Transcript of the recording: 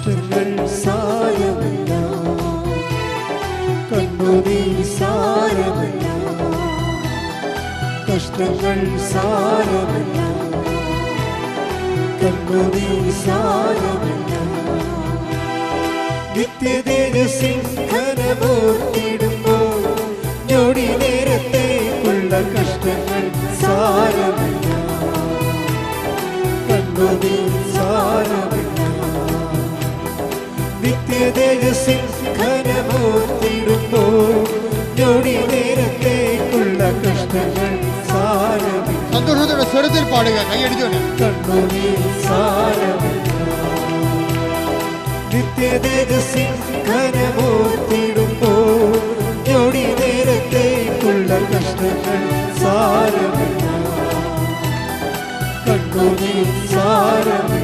കഷ്ടങ്ങൾ സാരമില്ല, കണ്ണുനീർ സാരമില്ല, കഷ്ടങ്ങൾ സാരമില്ല, കണ്ണുനീർ സാരമില്ല. നിത്യതേജസ്സിൻ ഘനമോർത്തിടുമ്പോൾ ഞൊടി നേരത്തേക്കുള്ള കഷ്ടങ്ങൾ സാരമില്ല, കണ്ണുനീർ സാരമില്ല. നിത്യതേജസ്സിൻ ഘനമോർത്തിടുമ്പോൾ ഞൊടി നേരത്തേക്കുള്ള കഷ്ടങ്ങൾ സാരമില്ല. സന്തോഷത്തോടെ സ്വരത്തിൽ പാടുക, കൈയടിച്ചോട്ടെ. കണ്ണുനീർ സാരമില്ല. നിത്യതേജസ്സിൻ ഘനമോർത്തിടുമ്പോൾ ഞൊടി നേരത്തേക്കുള്ള കഷ്ടങ്ങൾ സാരമില്ല, കണ്ണുനീർ സാരമില്ല.